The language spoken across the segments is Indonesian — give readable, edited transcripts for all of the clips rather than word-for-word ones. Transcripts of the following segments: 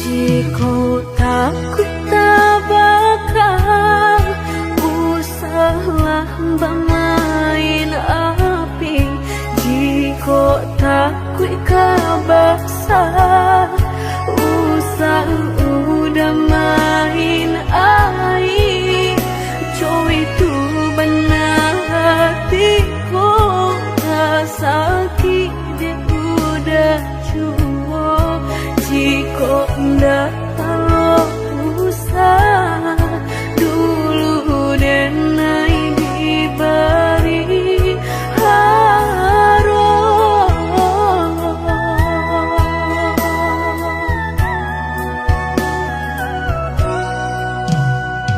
Jika takut tak bakal usahlah bermain api. Jika takut kabasah usah udah main air. Coba itu benar hatiku tak sakit dia udah cukup. Jika ndak kalau usah dulu dan naik diberi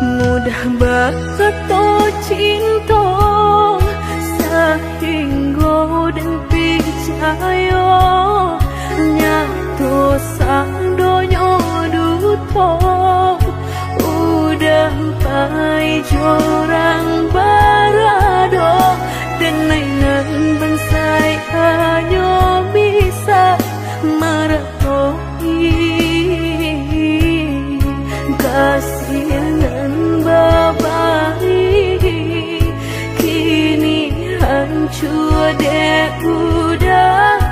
mudah banget cinta sehingga dan percaya nyatu sang donya duto udah pai jorang barado dan mainan bensai hanya bisa meratoi kasihan babai kini hancur deh udah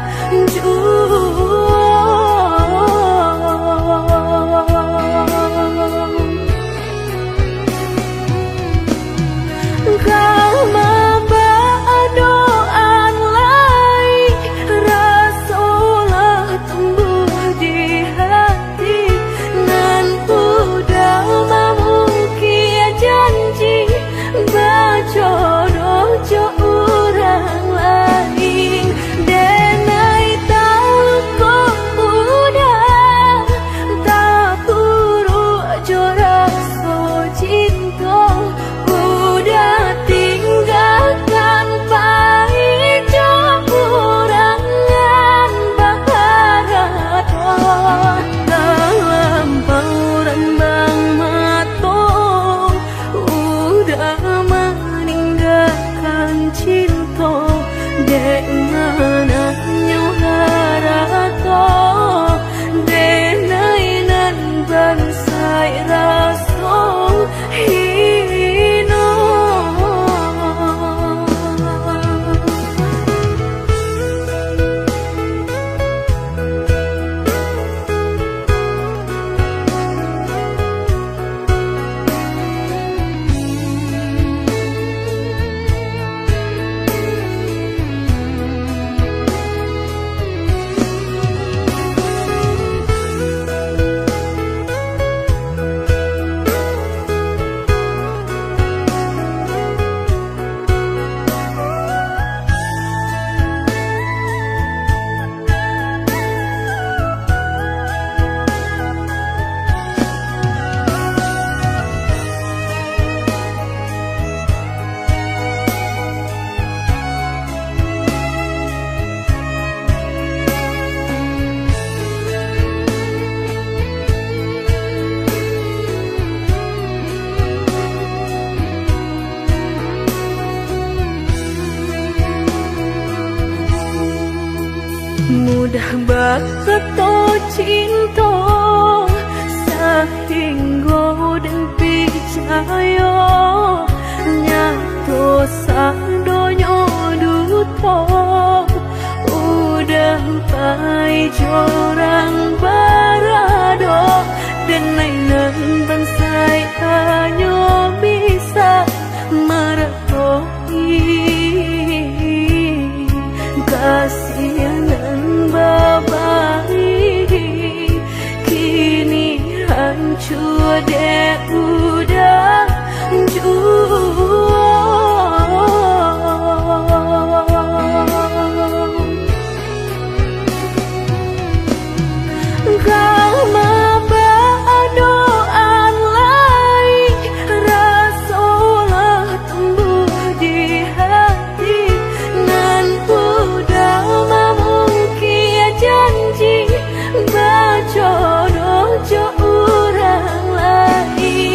mudah banget cinta sehingga dan percaya nyatu sang donya duto udah pai jorang barado dan mainan bensai hanya bisa meratoi kasihan babai kini hancur deh udah janji baca dojo orang lain.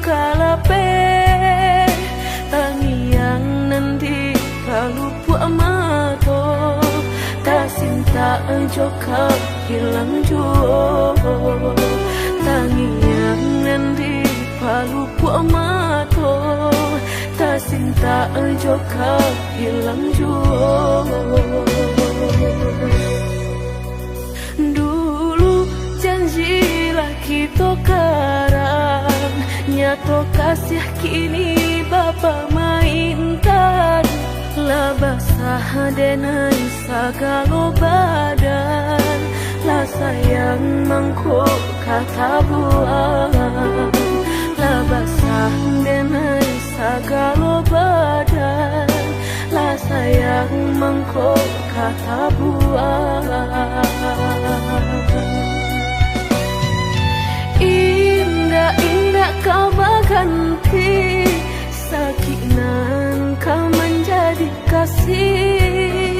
kalape tangiang nanti kalau buat mato tak cinta joka hilang juo tangiang nanti kalau buat mato tak cinta joka hilang juo. Dulu janjilah kita karang, nyato kasih kini Bapa mainkan. Lah basah denai sagalo badan, lah sayang mangkuk kata buang. Lah basah denai sagalo badan, lah sayang mangkuk kata buang. Indah-indah kau berganti, sakinan kau menjadi kasih.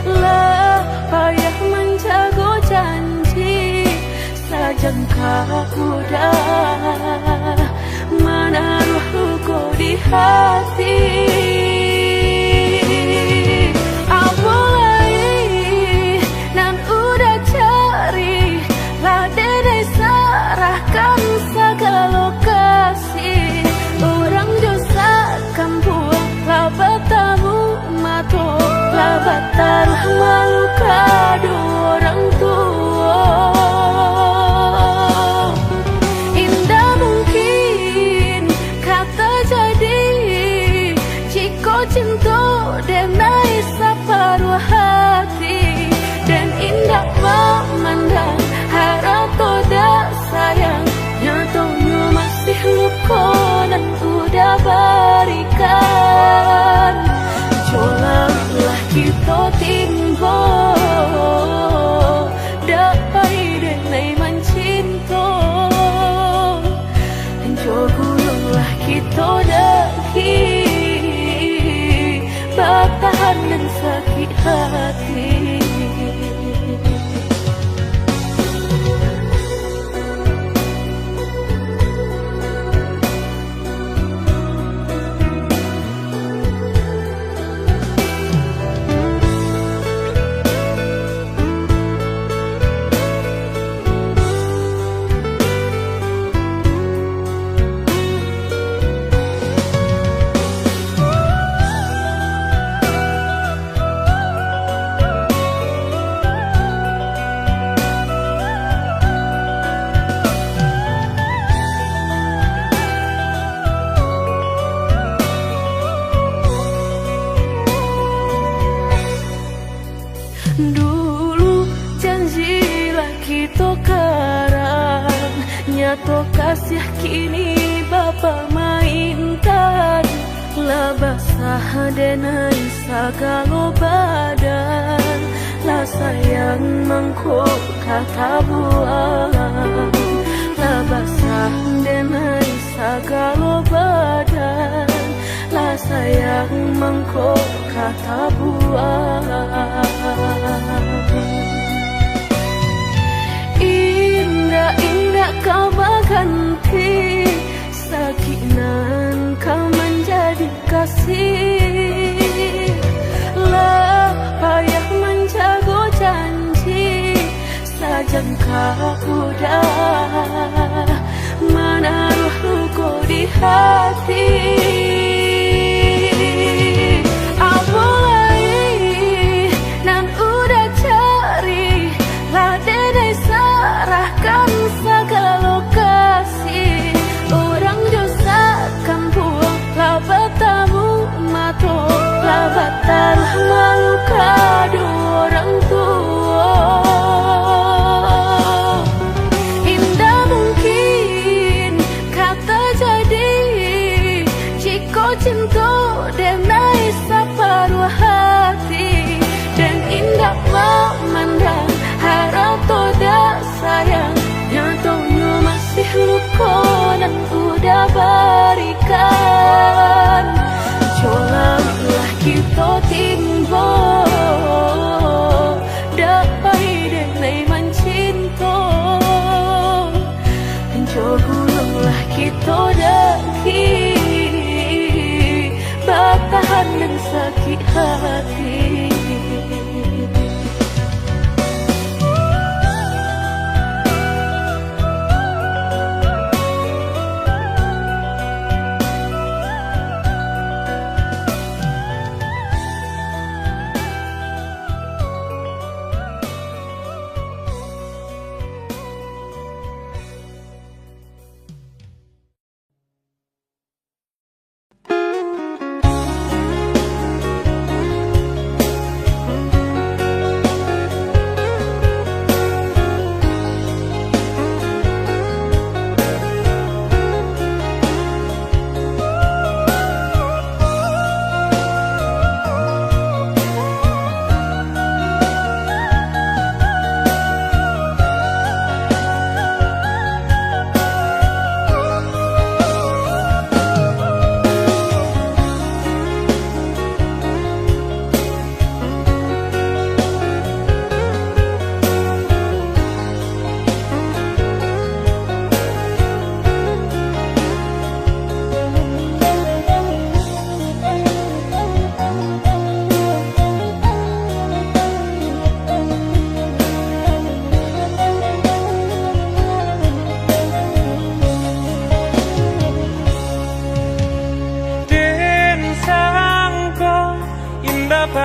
Lah payah menjaga janji, sajangka udah menaruh luka di hati. Serahkan segala lokasi, orang dosakan buang labatamu mato, labatar malu kado orang tua. Indah mungkin kata jadi, jika cinta denai separuh hati, dan indah memandang harap tak sayang, nyatanya masih luka dan udah berikan. Jolaklah kita timbo, dapai denai mencinta. Jogullah kita daki, bertahan dan sakit hati. Dulu janjilah kita karang, nyato kasih kini Bapa mainkan. Lah basah denai sagalo badan, lah sayang mangkuk kata buang. Lah basah denai sagalo badan, lah sayang mangkuk kata buang. Indah-indah kau berganti, sakinan kau menjadi kasih. Lah payah menjaga janji, sajangka udah menaruh luka di hati. Serahkan segala lokasi, orang dosakan buang labatamu mato, labatar malu kado orang tua. Indah mungkin kata jadi,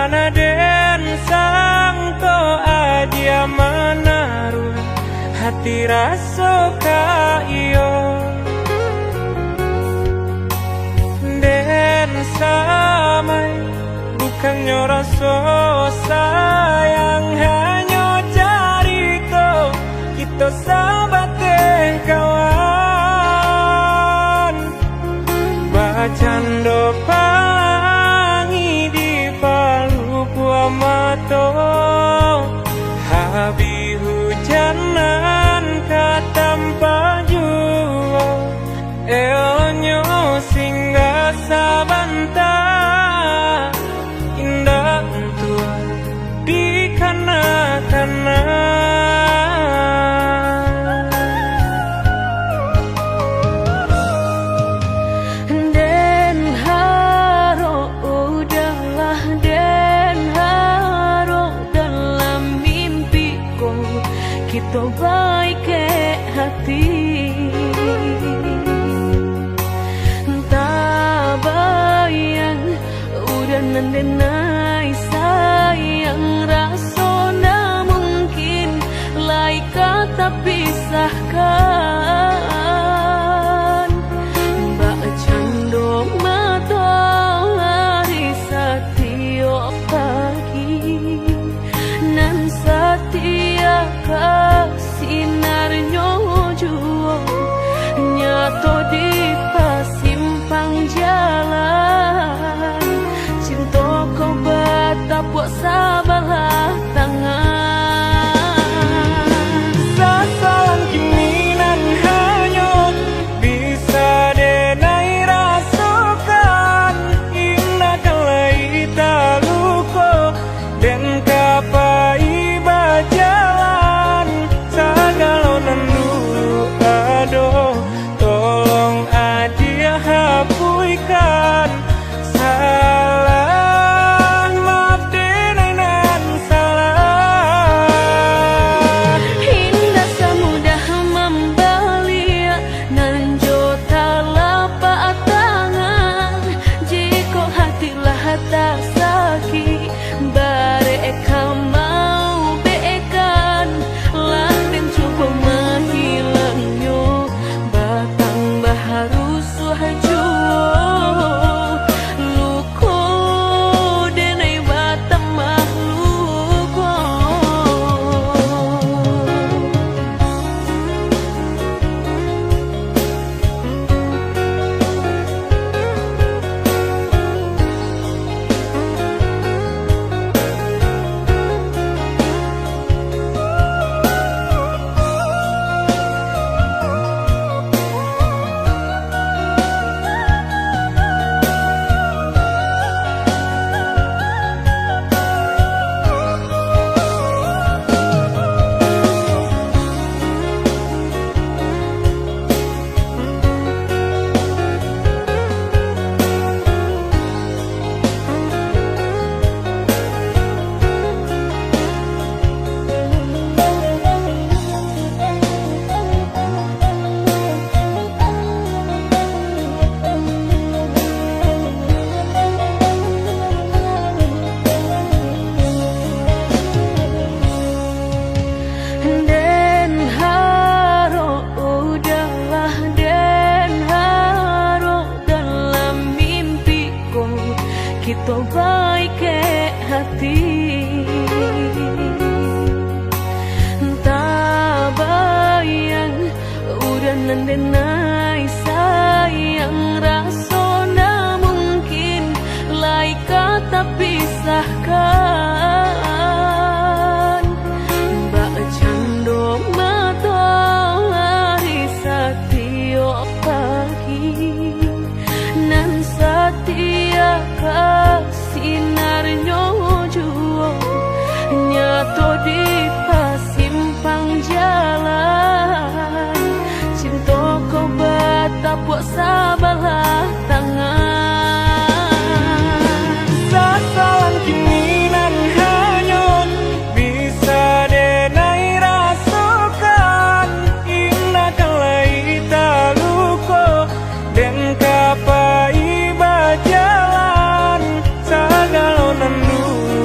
mana den sang to adia menaruh hati rasa ka iyo den samai bukannya rasa sayang hanya carito kita sahabat kawan bacando pangi di palu puamato habi hujanan katampa jua elonyo singgah sabanta indah tua di kana-kana kita baik ke hati tak bayang udah nandenai sayang rasona mungkin lain kata pisahkan mbak cando mata hari setiap pagi nan setia sinarnya jua nyato di pasimpang jalan cinta kau batapuk sabalah tangan sasalan kiminan hanyut bisa denai rasukan indah kalai taluko dan kapai bajalan sagalonan dulu aduh tolong adia hapuikan salah maaf denainan salah indah semudah membelia nan jota lapak tangan jika hatilah tak sakit bareka mau beekan lantin coba menghilangnya batang baharu suhajo luko denai batang mahluko kita baik ke hati tak bayang udah nandenai sayang rasona mungkin lain kata pisahkan mbak cando mata hari setiap pagi nan setia sinarnya jua nyato di pasimpang jalan cinta kau batapuk sabalah tangan sasalan kiminan hanyut bisa denai rasukan indah kalai taluko dan kapai bajalan sagalonan dulu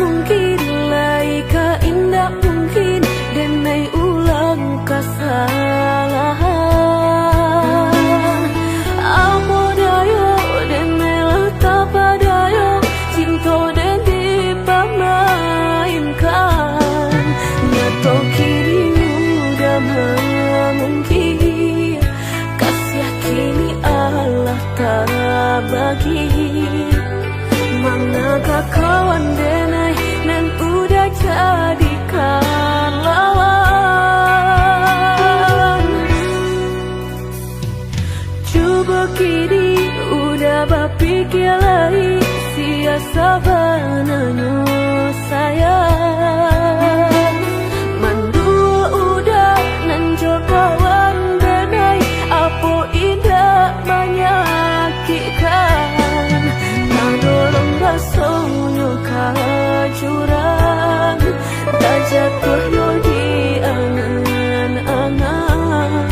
mungkin lai ka indah mungkin denai ulang kesalahan. Amo dayo denai lata padayo cinta den dipamainkan. Nyato kini udah mungkin kasih kini Allah tak bagi. Manakah kawan denai nan udah jadikan lawan. Coba kini udah berpikir lagi siasa bananya sayang. Mandua udah nan kawan denai apa indah menyakitkan. Tadolong basonyo kajurang tak jatuh yo di angan-angan.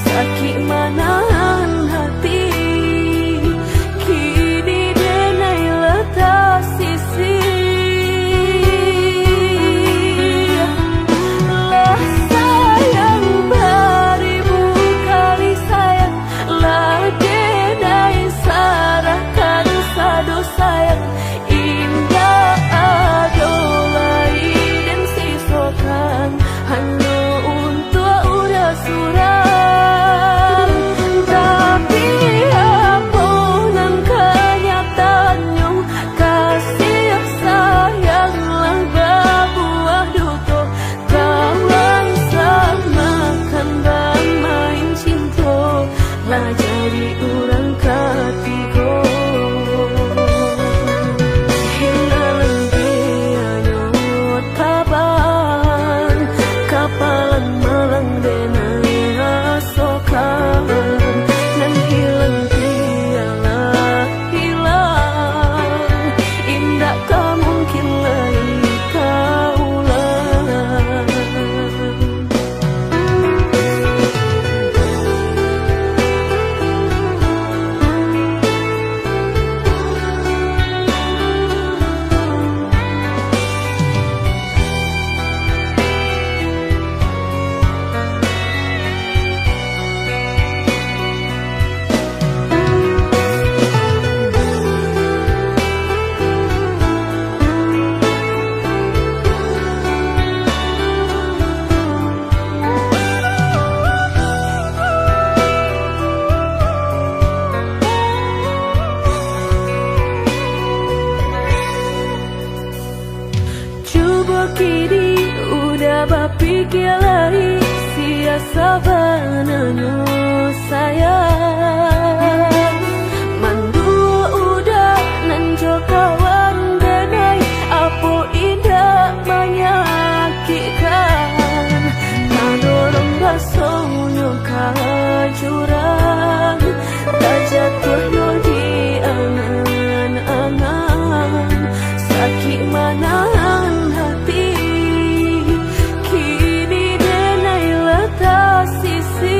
Sakit manahan hati kini denai letak sisi. Lah sayang beribu kali sayang, lah denai sarahkan sado sayang. Indah adolai dan sisokan hanya untuk udah suram. Tapi apunan kenyataannya kasih sayanglah berbuah duto. Kawan samakan bang main cinta lah jadi orang ketiga. Hilang dia taban kapalan malang denai asokan. Dan hilang dia lah hilang indah tak mungkin lagi kaulang. Coba kini udah berpikir lagi siasa bananya sayang. Mandua udah nanjo kawan denai apa indah menyakitkan. Tadolong basonyo kajurang tak jatuh yo di angan-angan. Sakit manahan hati kini denai letak sisi.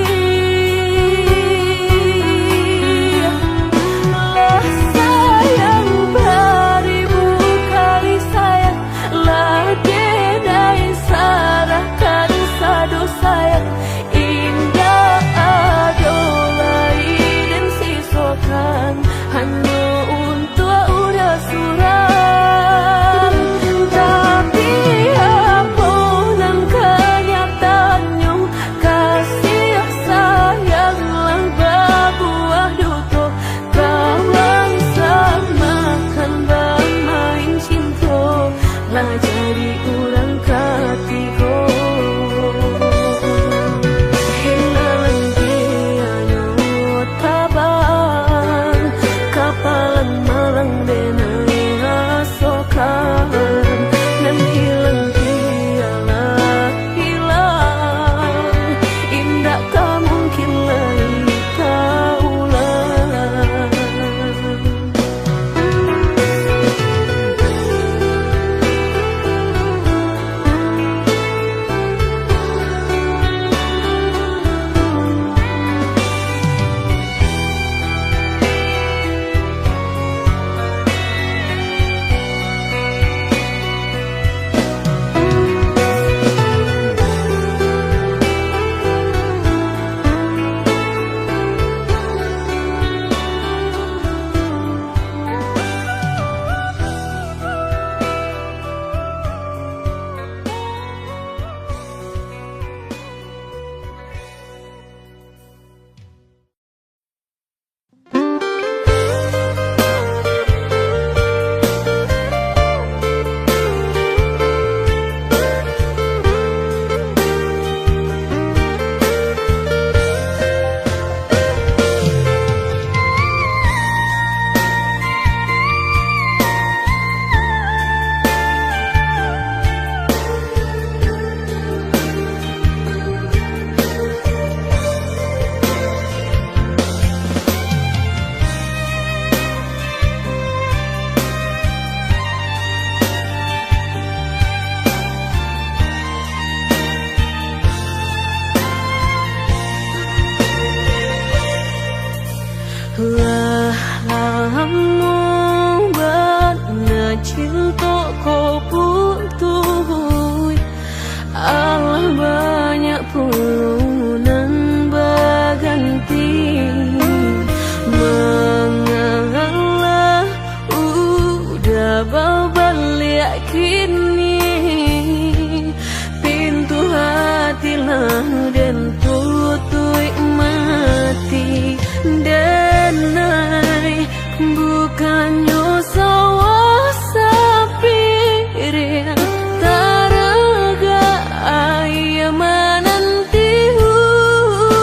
bukannya sawah sapiring taraga ayah menanti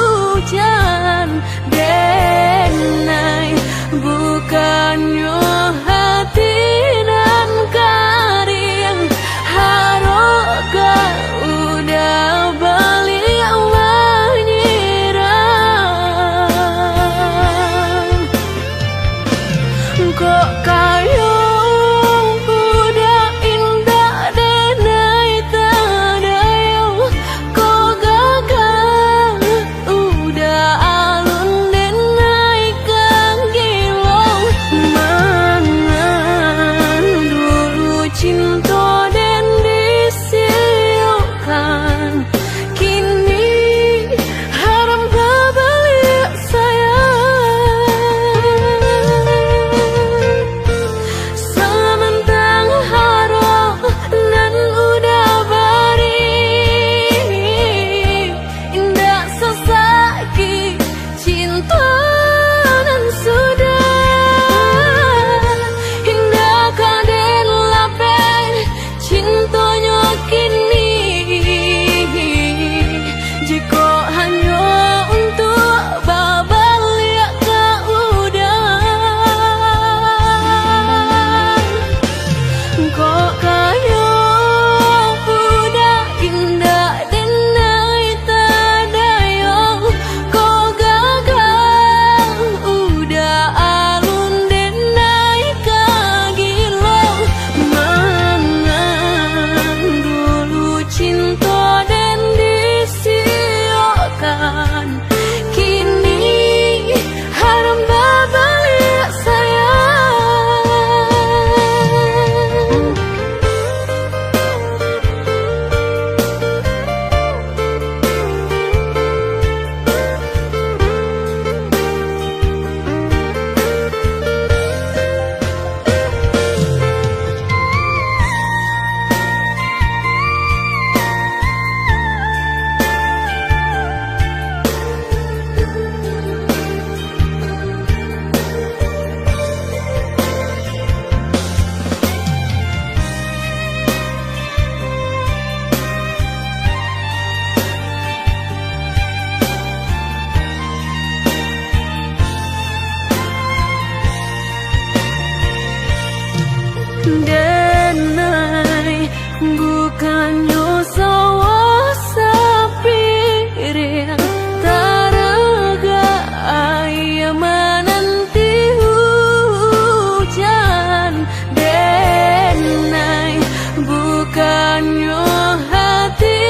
hujan denai bukannya hati dan karing haroga udah balik menyiram kok kayo udah indah denai tadayo kok gagal udah alun denai kang gilong mangan dulu cinta dan disiukan kini haram balik sayang sementang haro dan udah bari indah sesaki cinta dan sudah indah kaden lapen cintanya kini jika hanya untuk babalik ke udang kok kayo udah indah denai tadayo kok gagal udah alun denai kagilong mangan dulu cinta dan disiokkan kini haram babalik sayang denai bukannya sawah sapiring taraga ayah menanti hujan denai bukannya hati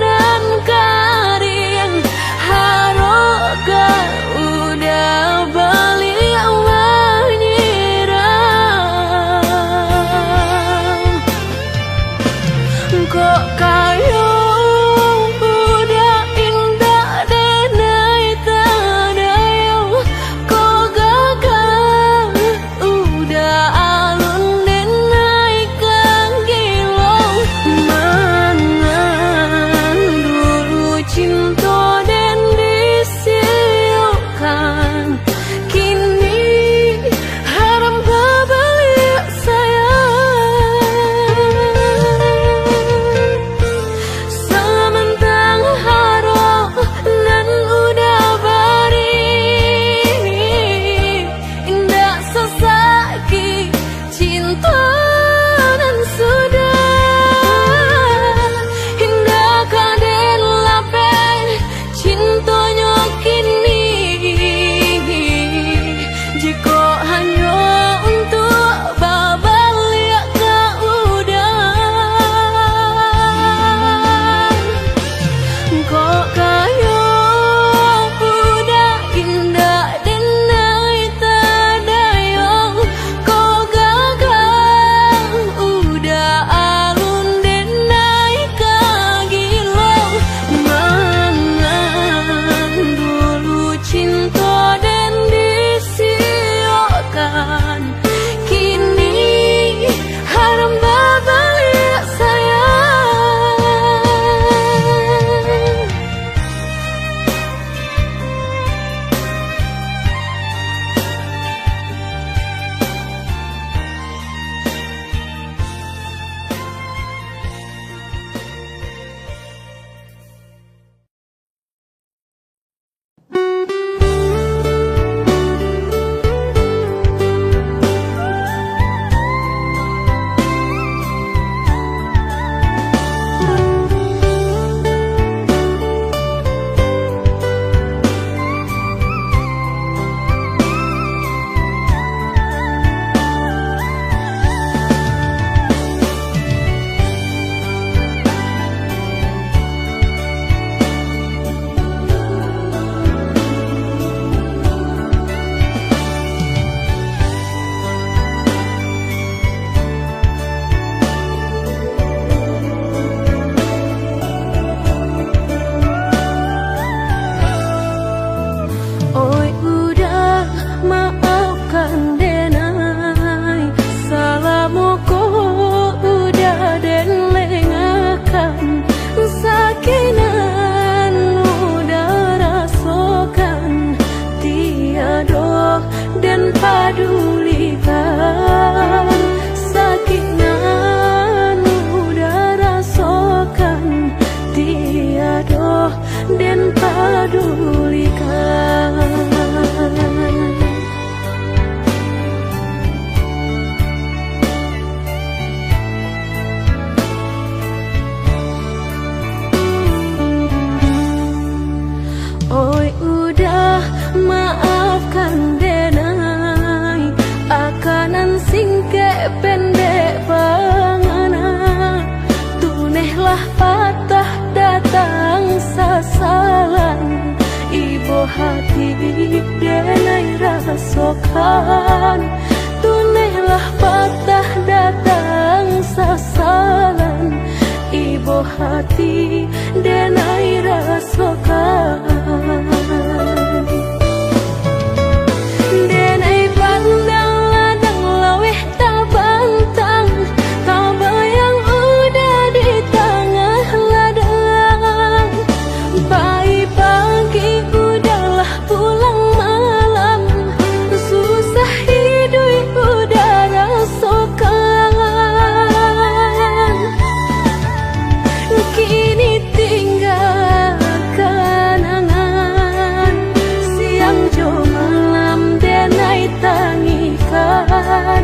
dan karing haroga udah balik menyiram Tunailah patah datang sasalan, ibu hati denai rasakan. Tunailah patah datang sasalan, ibu hati denai rasakan. Denai pandang ladang laweh tak bantang, tak bayang udah di tengah ladang. Bayi pagi udahlah pulang malam, susah hidup udah rasakan. Kini tinggal kenangan, siang jo malam denai tangikan.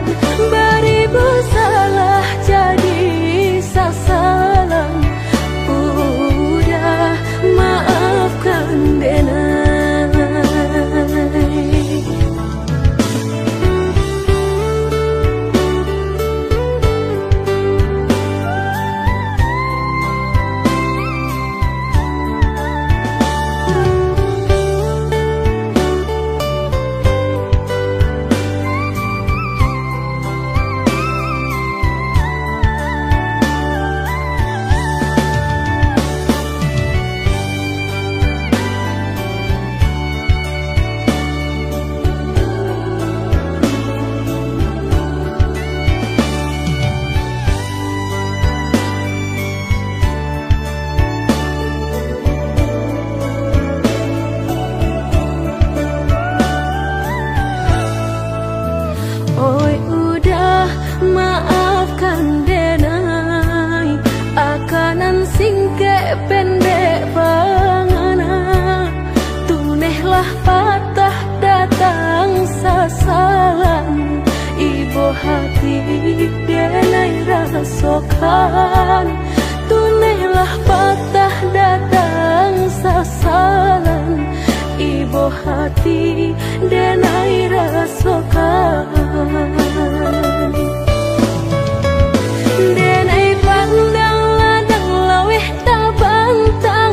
Beribu salah jadi sasalan, udah maafkan denai. Oi udah maafkan denai, akanan singke pendek pangana. Tunailah patah datang sasalan, ibu hati denai rasakan. Tunailah patah datang sasalan, ibu hati denai rasakan. Denai pandang ladang laweh tak bantang,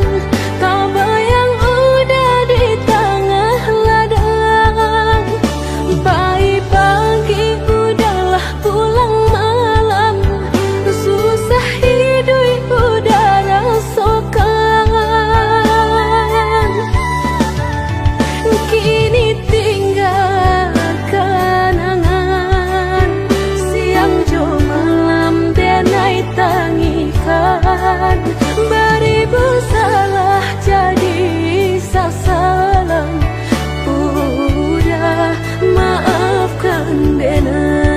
tak bayang udah di tengah ladang. Bayi pagi udahlah pulang malam, susah hidup udah rasakan. Kini tinggal kenangan, siang jo malam denai tangikan. Beribu salah jadi sasalan, udah maafkan denai.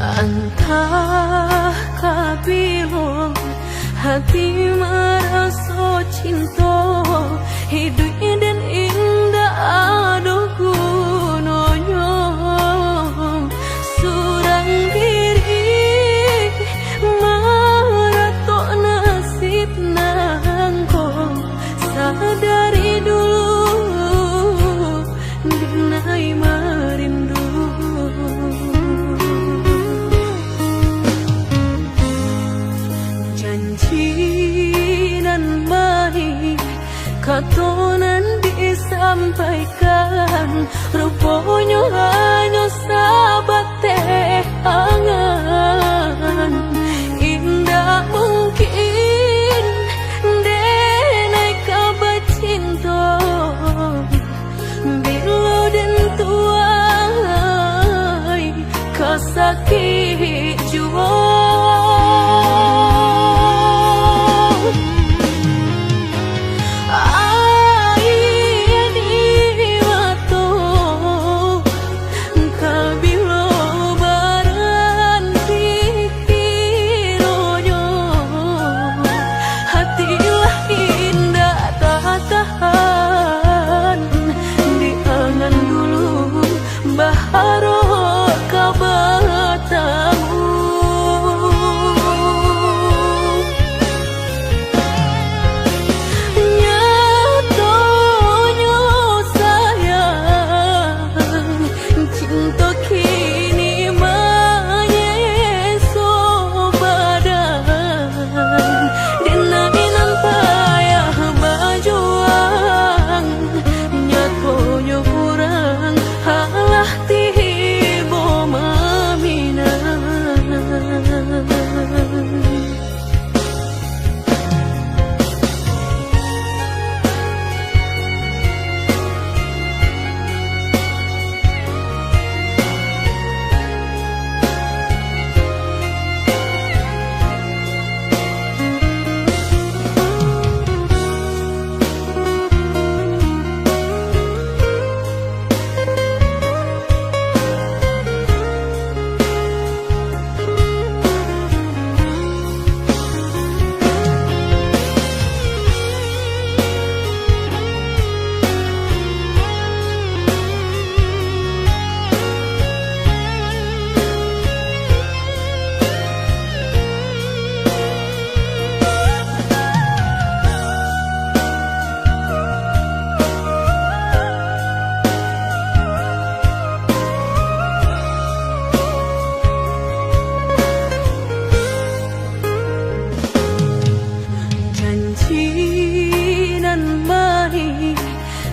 Entah kabilo hati merasa cinta, hidup dan indah aduh gunanya. Surang diri maratok nasib nangko, sadari dulu Janji nan baik katonan disampaikan, rupanya hanya sahabat teh angan. Indah mungkin denai kabar cinta bila dan tuai kasakit jua.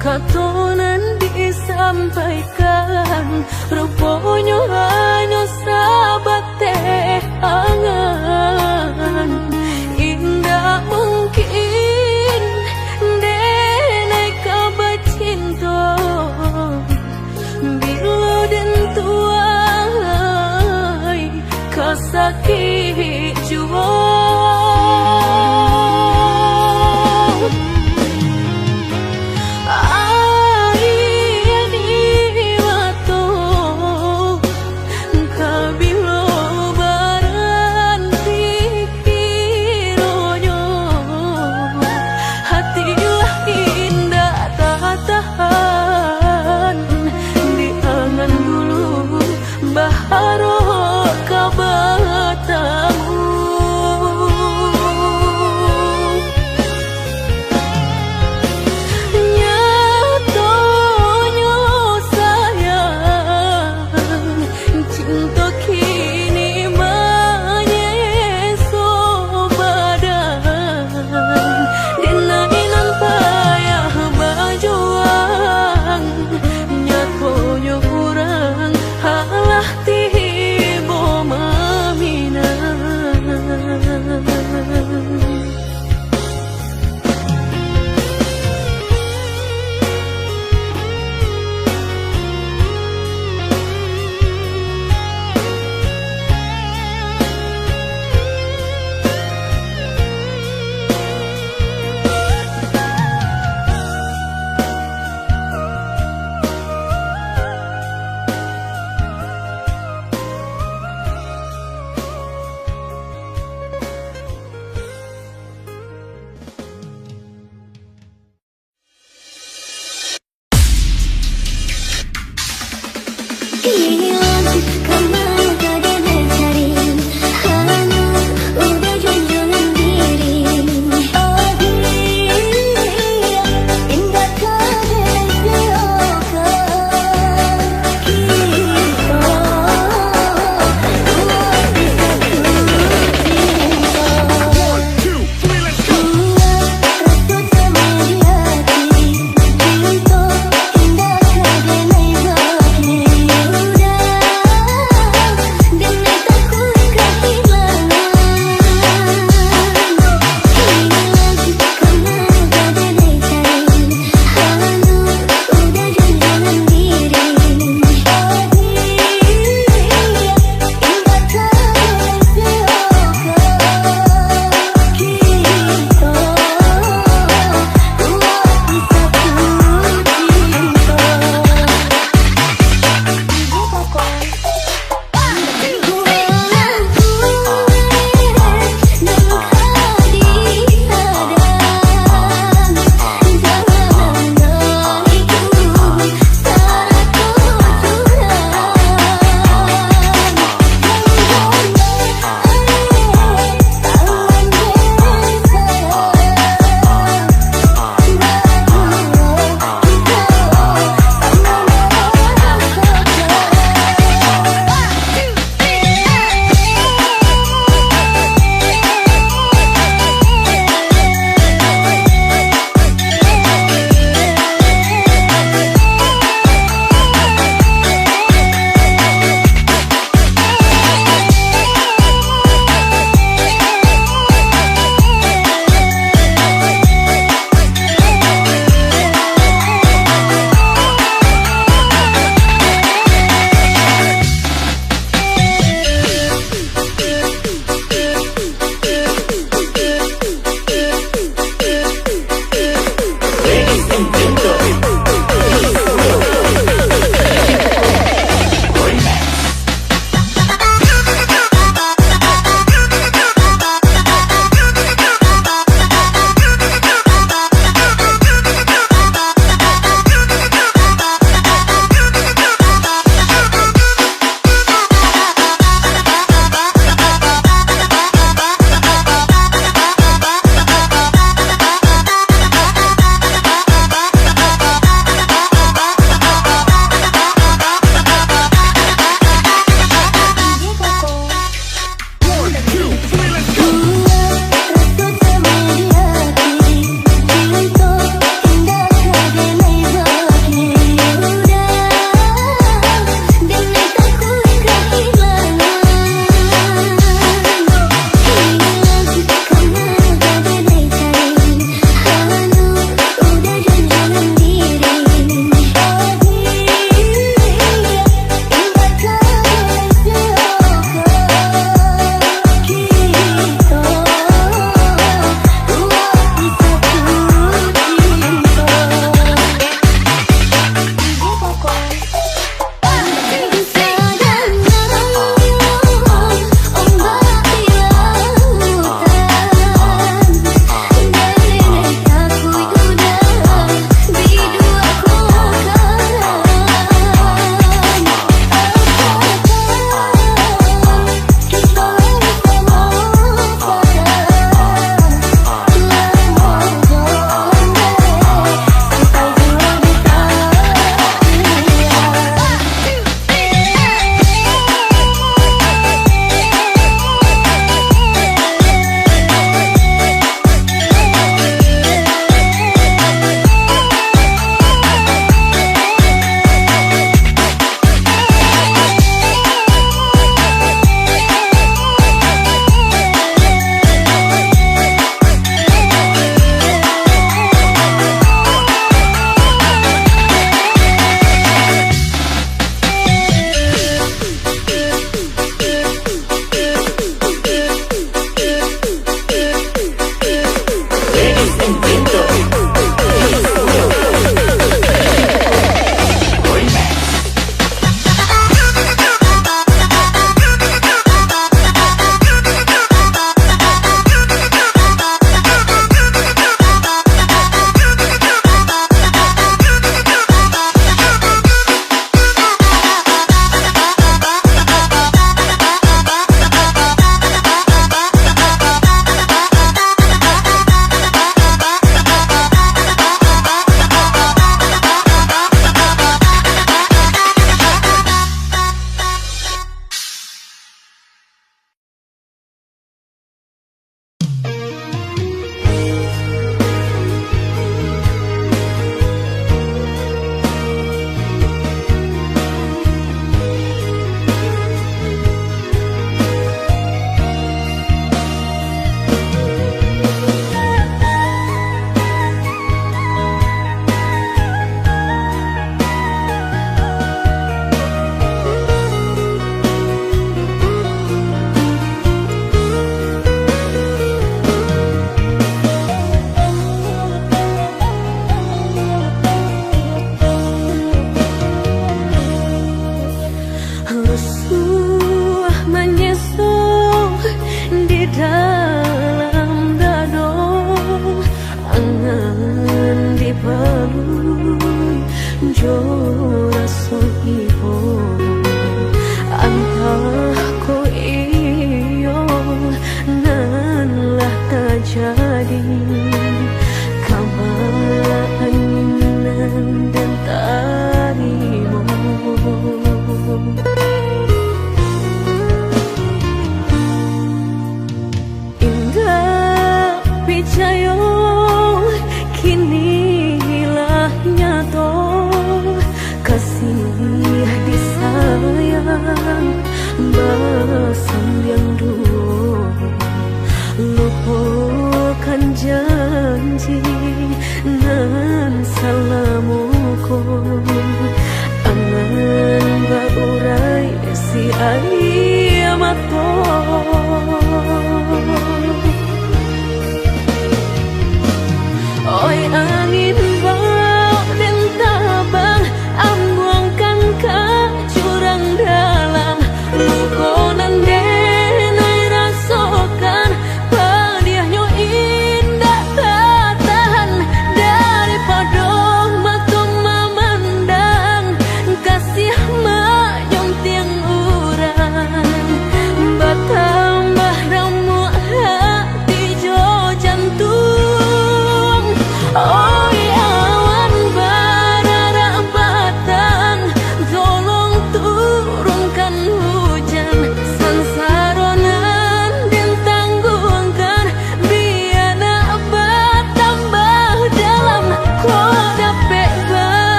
Katonan disampaikan, rupanya hanya sahabat teh angan. Indah mungkin denai kabar cinta bila dan tuai kasakit jua.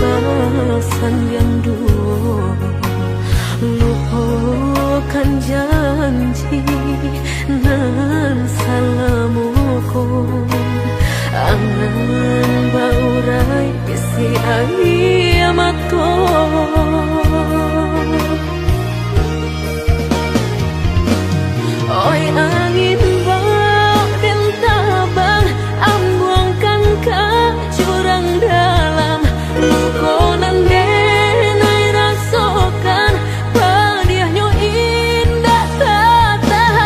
balasan yang dulu, lupakan janji nan salamuku, angan baurai bisi ayamato. Oi angin bau dan tabang, ambuangkan ke jurang dalam, lukonan denai rasokan, padiahnya indah tak tahan.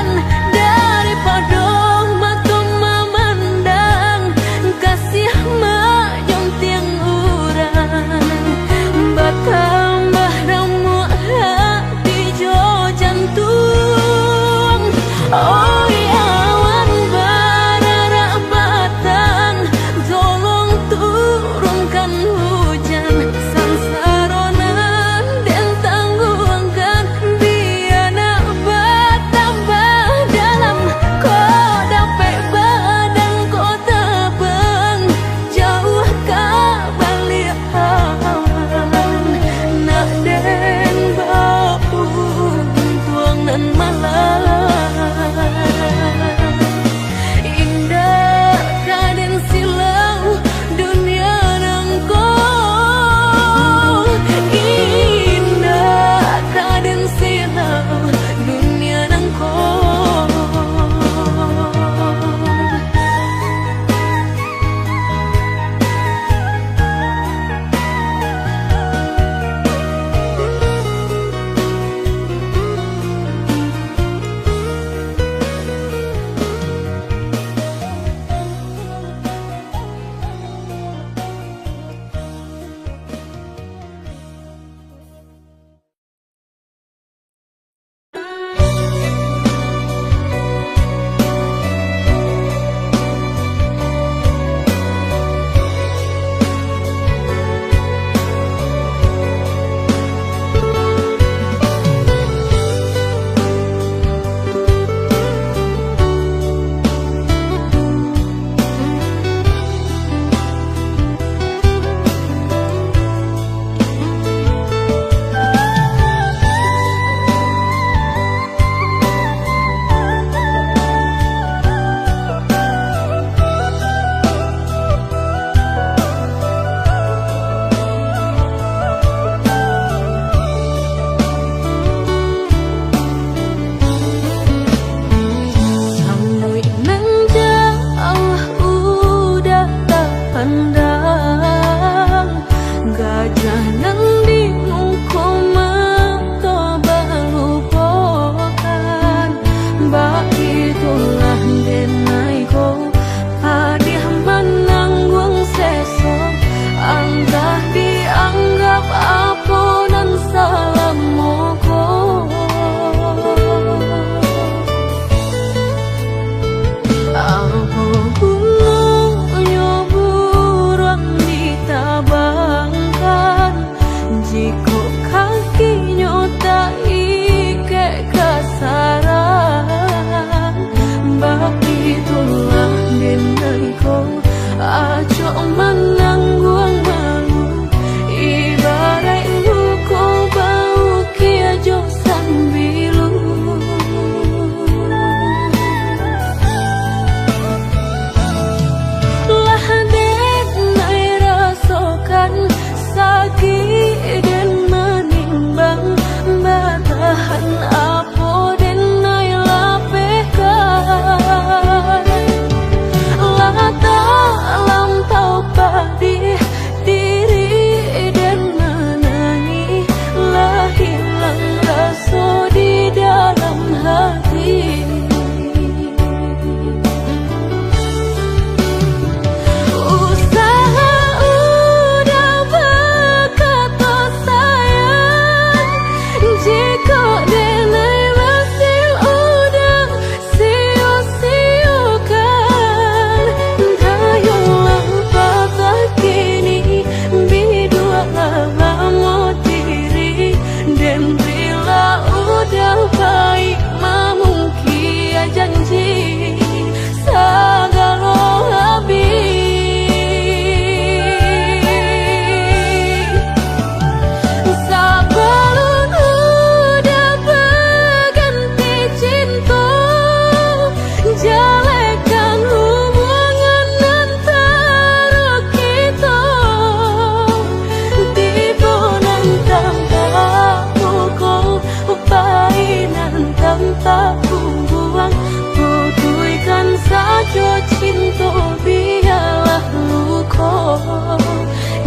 tak buang. Tutuikan saja cinta biarlah luka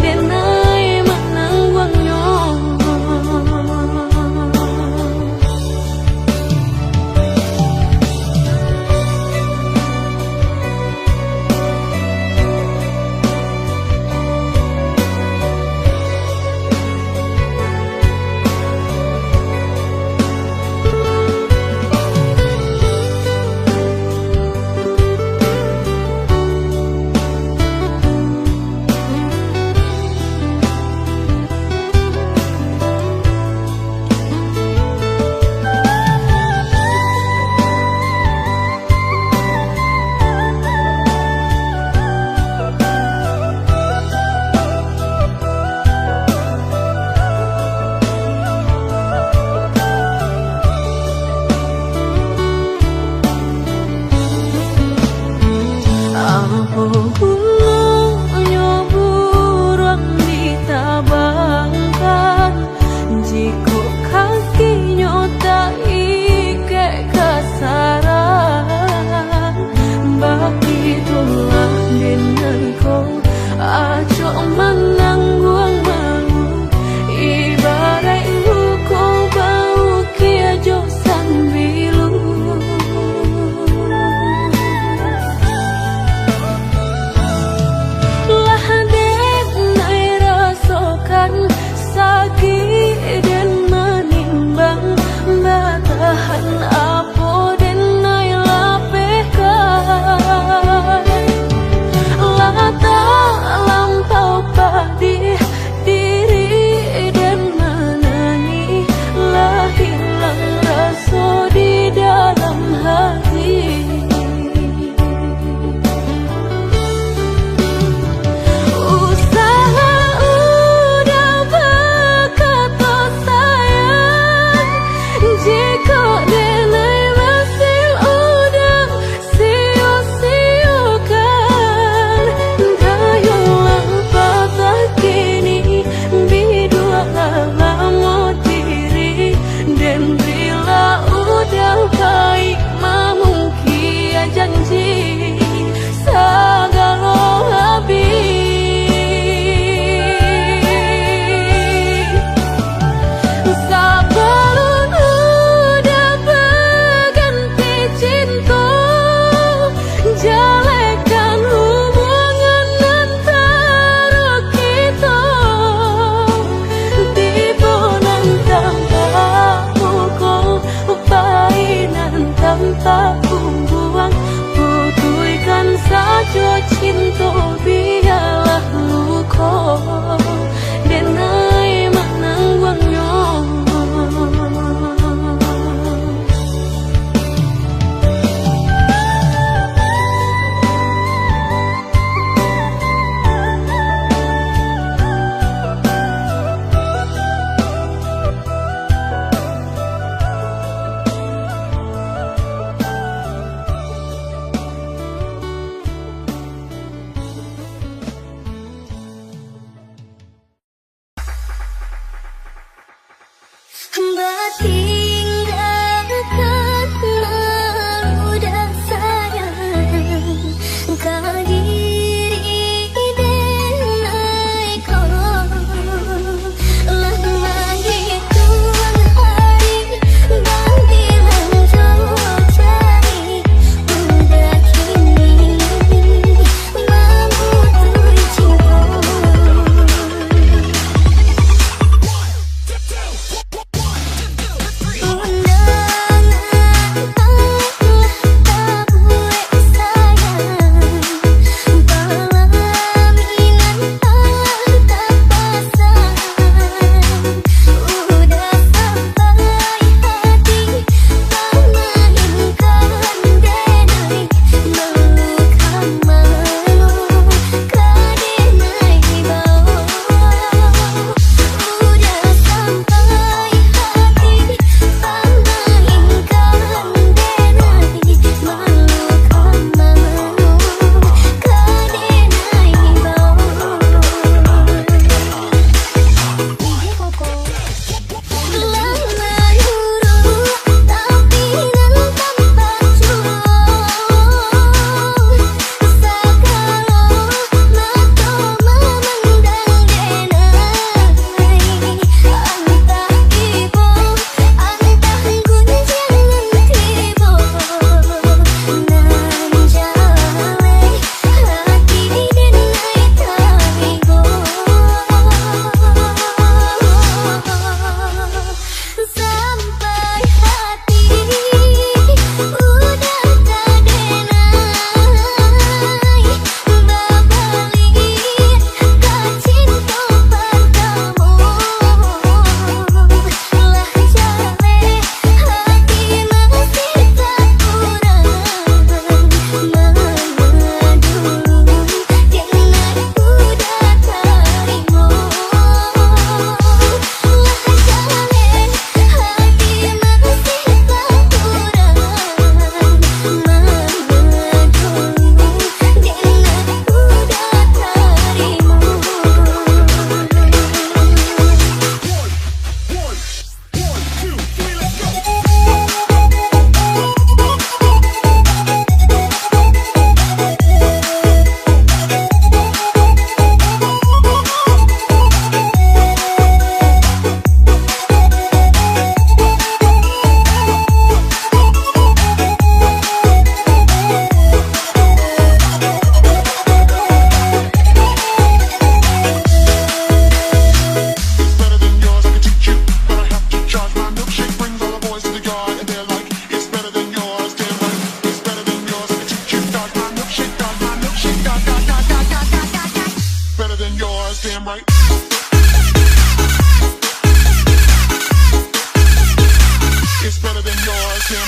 denai menangguangnya.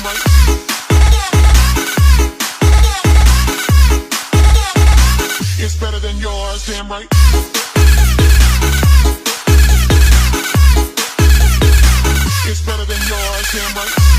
damn right. It's better than yours, damn right. It's better than yours, damn right.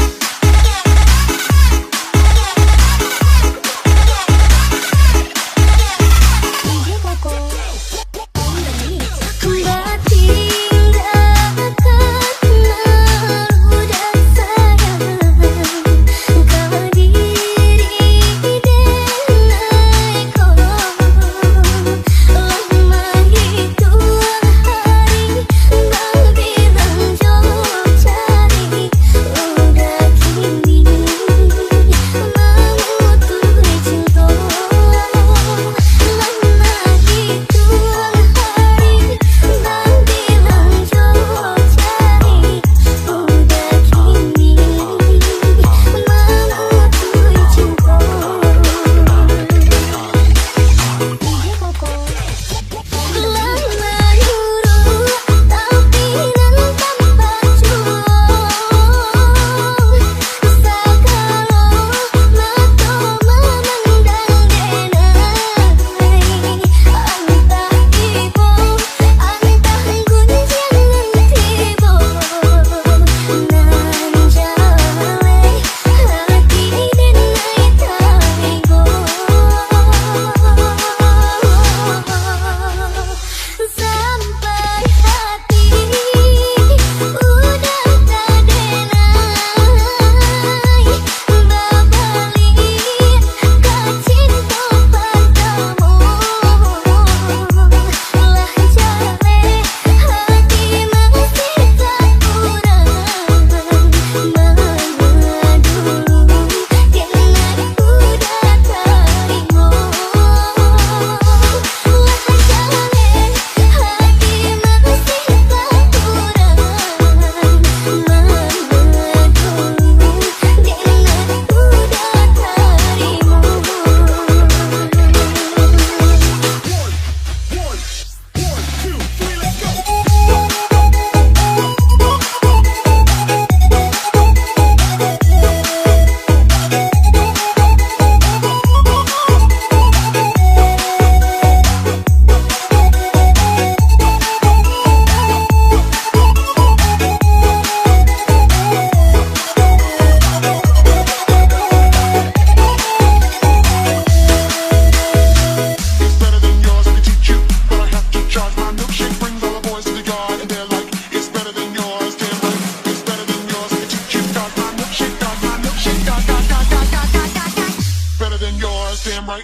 Damn right.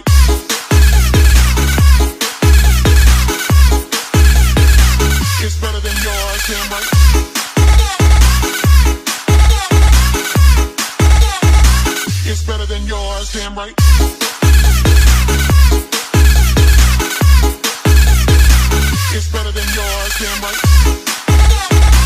It's better than yours, damn right. It's better than yours, damn right. It's better than yours, damn right.